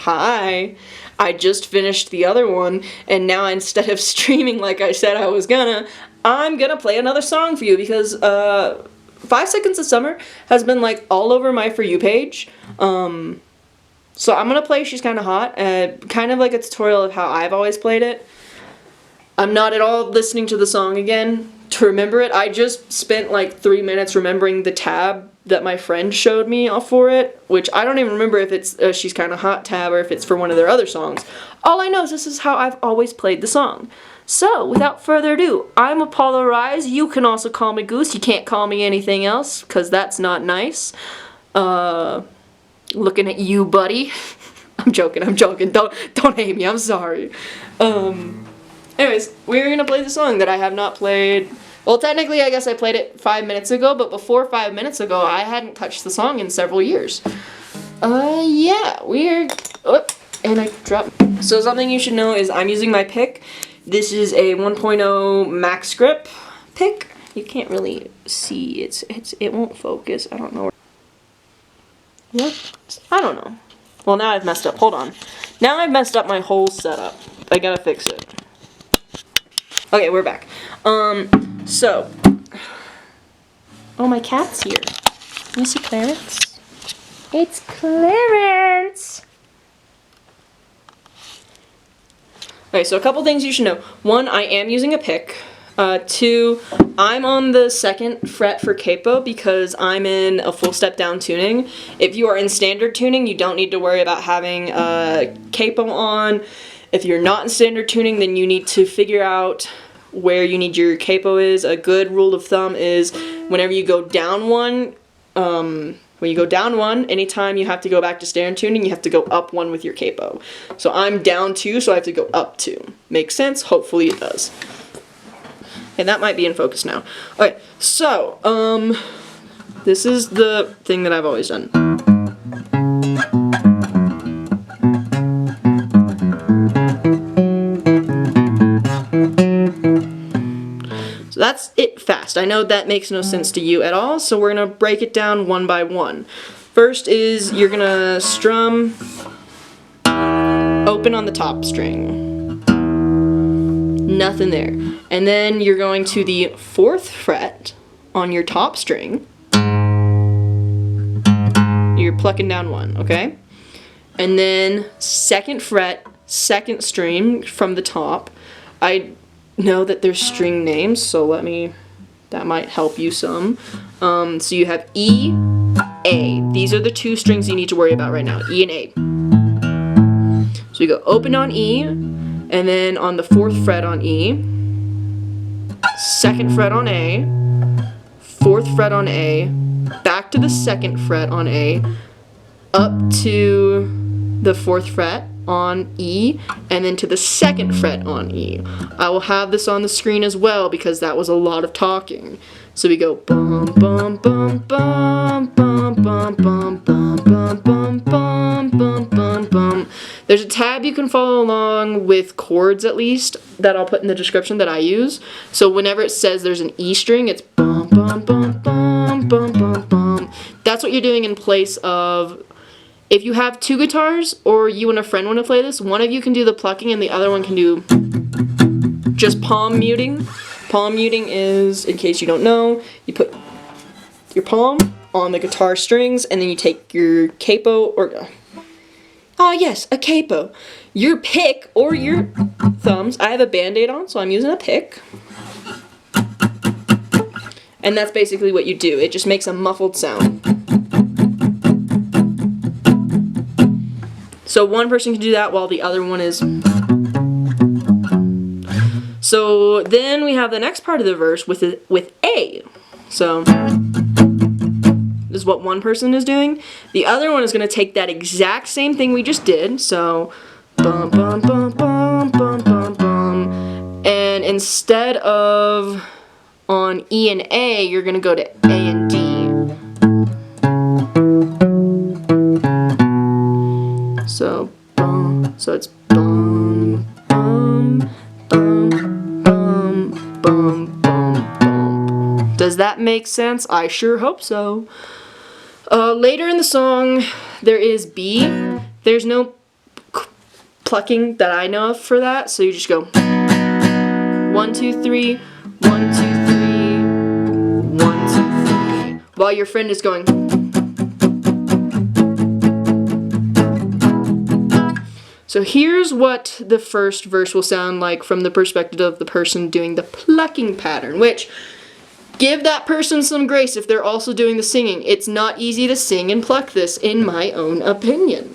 hi, I just finished the other one, and now instead of streaming like I said I was gonna, I'm gonna play another song for you because 5 Seconds of Summer has been like all over my For You page. So I'm gonna play She's Kinda Hot, kind of like a tutorial of how I've always played it. I'm not at all listening to the song again to remember it. I just spent like 3 minutes remembering the tab that my friend showed me for it, which I don't even remember if it's a She's Kinda Hot tab or if it's for one of their other songs. All I know is this is how I've always played the song. So, without further ado, I'm Apollo Rise. You can also call me Goose. You can't call me anything else, because that's not nice. Looking at you, buddy. I'm joking. Don't hate me, I'm sorry. Anyways, we're gonna play the song that I have not played. Well, technically, I guess I played it 5 minutes ago, but before 5 minutes ago, I hadn't touched the song in several years. Yeah, and I dropped. So something you should know is I'm using my pick. This is a 1.0 max grip pick. You can't really see, it won't focus, I don't know. What? I don't know. Well, now I've messed up, hold on. Now I've messed up my whole setup. I gotta fix it. Okay, we're back. So. Oh, my cat's here. Can you see Clarence? It's Clarence! Okay, so a couple things you should know. 1, I am using a pick. 2, I'm on the 2nd fret for Capo because I'm in a full step down tuning. If you are in standard tuning, you don't need to worry about having Capo on. If you're not in standard tuning, then you need to figure out where you need your Capo is. A good rule of thumb is whenever you go down one, anytime you have to go back to standard tuning, you have to go up 1 with your Capo. So I'm down 2, so I have to go up 2. Makes sense? Hopefully it does. And that might be in focus now. Okay, so, this is the thing that I've always done. So that's it fast. I know that makes no sense to you at all, so we're gonna break it down one by one. First is you're gonna strum open on the top string. Nothing there. And then you're going to the 4th fret on your top string. You're plucking down 1, okay? And then 2nd fret, 2nd string from the top. I know that there's string names, so that might help you some. So you have E, A. These are the 2 strings you need to worry about right now, E and A. So you go open on E, and then on the 4th fret on E, 2nd fret on A, 4th fret on A, back to the 2nd fret on A, up to the 4th fret on E, and then to the 2nd fret on E. I will have this on the screen as well because that was a lot of talking. So we go bum bum bum bum bum bum bum bum bum bum bum bum bum bum. There's a tab you can follow along with chords at least that I'll put in the description that I use. So whenever it says there's an E string, it's bum bum bum bum bum bum bum. That's what you're doing in place of, if you have 2 guitars or you and a friend want to play this, one of you can do the plucking and the other one can do just palm muting. Palm muting is, in case you don't know, you put your palm on the guitar strings and then you take your capo or yes, a capo. Your pick or your thumbs. I have a Band-Aid on, so I'm using a pick. And that's basically what you do. It just makes a muffled sound. So one person can do that while the other one is. So then we have the next part of the verse with A. So this is what one person is doing. The other one is going to take that exact same thing we just did. So bum bum bum bum bum bum bum. And instead of on E and A, you're going to go to A and D. So it's bum bum bum bum bum bum bum. Does that make sense? I sure hope so. Later in the song, there is B. There's no plucking that I know of for that. So you just go 1, 2, 3, 1, 2, 3, 1, 2, 3, while your friend is going. So here's what the first verse will sound like from the perspective of the person doing the plucking pattern, which, give that person some grace if they're also doing the singing. It's not easy to sing and pluck this, in my own opinion.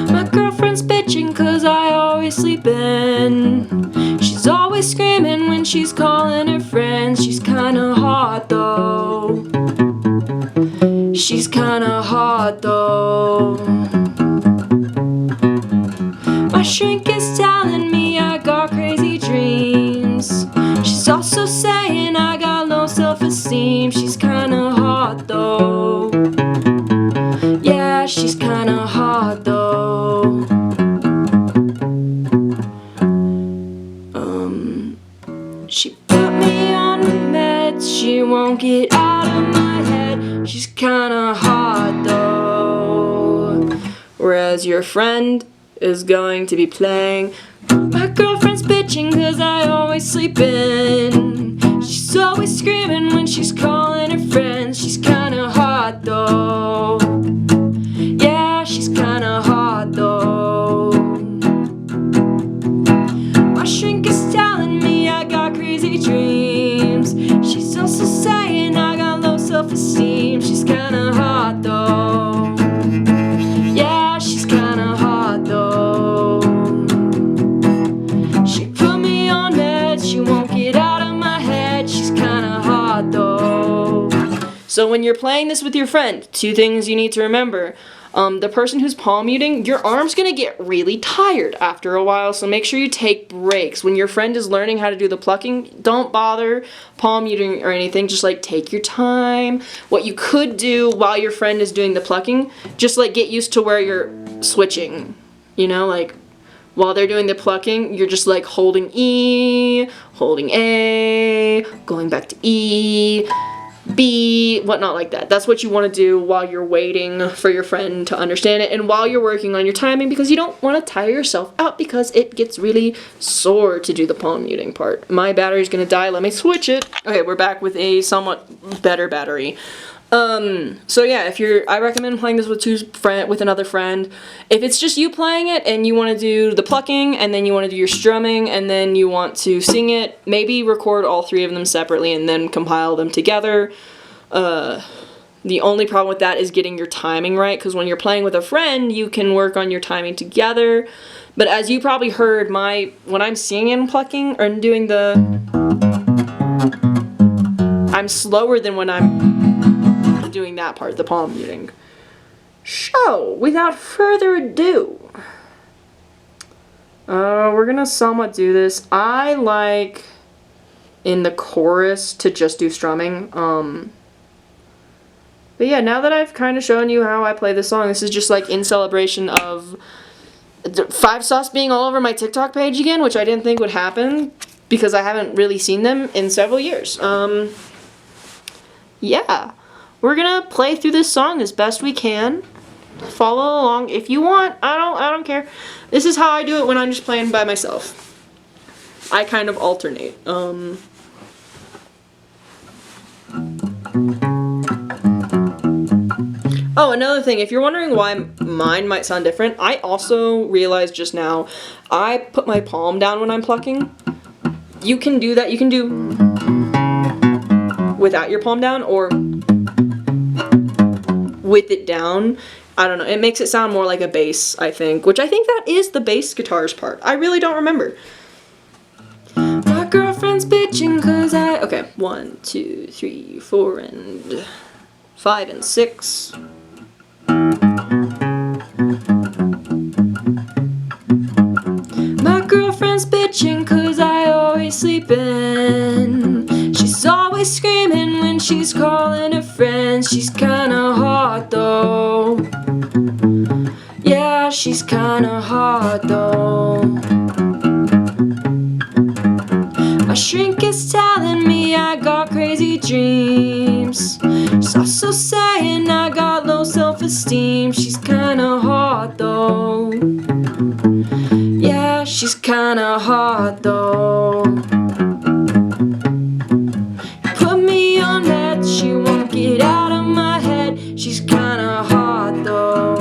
My girlfriend's bitching 'cause I always sleep in. She's always screaming when she's calling her friends. She's kinda hot though. She's kinda hot though. My shrink is telling me I got crazy dreams. She's also saying I got low self-esteem. She's kinda hot though. Yeah, she's kinda hot though. She put me on the meds. She won't get out of my head. She's kinda hot though. Whereas your friend is going to be playing, my girlfriend's bitching 'cause I always sleep in. She's always screaming when she's calling her friends. She's kinda hot though. Yeah, she's kinda hot though. My shrink is telling me I got crazy dreams. She's also saying I got low self-esteem. She's kinda hot though. Yeah, she's kinda hot though. She put me on meds. She won't get out of my head. She's kinda hot though. So when you're playing this with your friend, 2 things you need to remember. The person who's palm muting, your arm's gonna get really tired after a while, so make sure you take breaks. When your friend is learning how to do the plucking, don't bother palm muting or anything, just like take your time. What you could do while your friend is doing the plucking, just like get used to where you're switching, you know, like while they're doing the plucking, you're just like holding E, holding A, going back to E, B, whatnot like that. That's what you want to do while you're waiting for your friend to understand it and while you're working on your timing, because you don't want to tire yourself out because it gets really sore to do the palm muting part. My battery's gonna die. Let me switch it. Okay, we're back with a somewhat better battery. So yeah, I recommend playing this with another friend. If it's just you playing it and you want to do the plucking and then you want to do your strumming and then you want to sing it, maybe record all 3 of them separately and then compile them together. The only problem with that is getting your timing right, because when you're playing with a friend, you can work on your timing together. But as you probably heard, when I'm singing and plucking or doing I'm slower than when I'm doing that part, the palm muting. So, without further ado, we're gonna somewhat do this. I like in the chorus to just do strumming. But yeah, now that I've kind of shown you how I play this song, this is just like in celebration of 5 Sauce being all over my TikTok page again, which I didn't think would happen because I haven't really seen them in several years. Yeah. We're gonna play through this song as best we can. Follow along if you want. I don't care. This is how I do it when I'm just playing by myself. I kind of alternate. Oh, another thing, if you're wondering why mine might sound different, I also realized just now, I put my palm down when I'm plucking. You can do that. You can do without your palm down or with it down. I don't know. It makes it sound more like a bass, I think, which I think that is the bass guitars part. I really don't remember. My girlfriend's bitching 'cause okay, 1, 2, 3, 4, and 5 and 6. My girlfriend's bitching 'cause I always sleep in. She's always screaming when she's calling her friends. She's kinda hot though. Yeah, she's kinda hot though. My shrink is telling me I got crazy dreams. She's also steam. She's kinda hot though. Yeah, she's kinda hot though. Put me on that, she won't get out of my head. She's kinda hot though.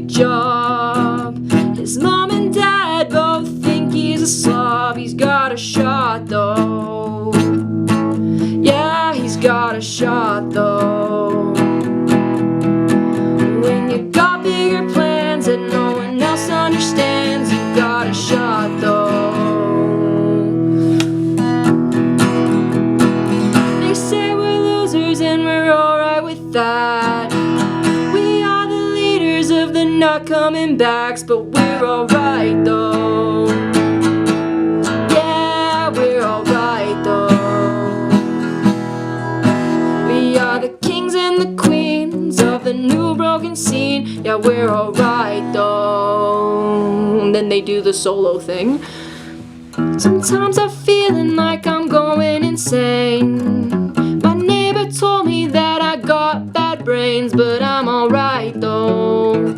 Job. His mom and dad both think he's a slob. He's got a shot though. Yeah, he's got a shot though. When you got bigger plans that no one else understands, you got a shot though. They say we're losers and we're alright with that. Of the not coming backs, but we're alright though. Yeah, we're alright though. We are the kings and the queens of the new broken scene. Yeah, we're alright though. And then they do the solo thing. Sometimes I'm feeling like I'm going insane. My neighbor told me that I got bad brains, but I'm alright though.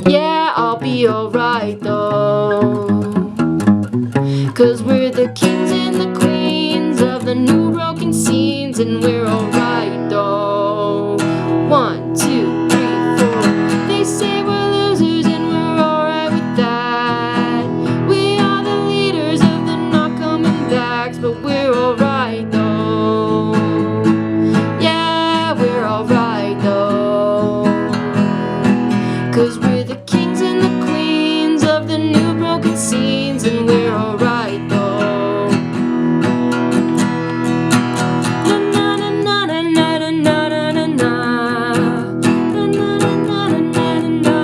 Yeah, I'll be alright though. 'Cause we're the kings and the queens of the new broken scenes, and we're alright though. 1, 2, 3, 4. They say we're losers and we're alright with that. We are the leaders of the not coming backs, but we're alright though. Yeah, we're alright though. 'Cause we're the kings and the queens of the new broken scenes, and we're alright though. Na na na na na na na na na na. Na na na na na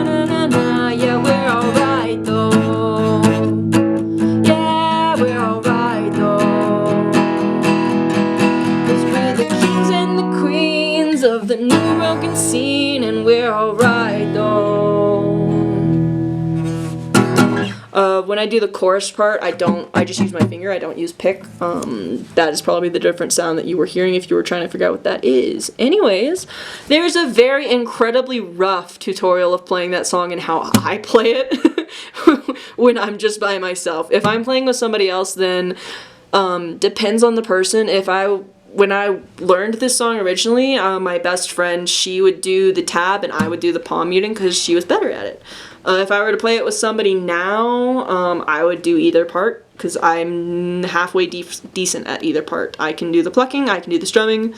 na na na. Yeah, we're alright though. Yeah, we're alright though. 'Cause we're the kings and the queens of the new broken scene, and we're alright though. When I do the chorus part, I just use my finger, I don't use pick. That is probably the different sound that you were hearing if you were trying to figure out what that is. Anyways, there's a very incredibly rough tutorial of playing that song and how I play it when I'm just by myself. If I'm playing with somebody else, then depends on the person. When I learned this song originally, my best friend, she would do the tab and I would do the palm muting because she was better at it. If I were to play it with somebody now, I would do either part because I'm halfway decent at either part. I can do the plucking, I can do the strumming.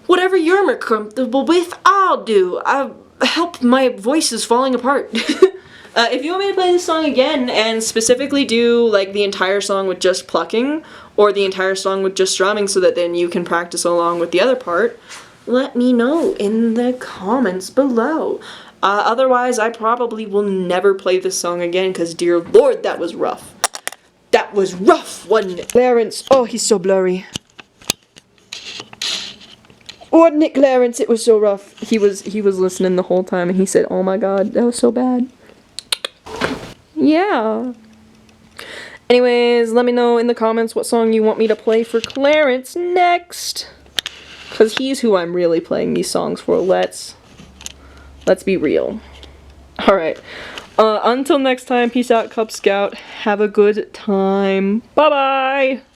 Whatever you're more comfortable with, I'll do. I help, my voice is falling apart. If you want me to play this song again and specifically do like the entire song with just plucking or the entire song with just strumming so that then you can practice along with the other part, let me know in the comments below. Otherwise, I probably will never play this song again because, dear Lord, that was rough. That was rough, wasn't it? Clarence, oh, he's so blurry. Wasn't it, Clarence? It was so rough. He was listening the whole time and he said, oh my god, that was so bad. Yeah. Anyways, let me know in the comments what song you want me to play for Clarence next. Because he's who I'm really playing these songs for. Let's be real. Alright. Until next time, peace out, Cub Scout. Have a good time. Bye-bye!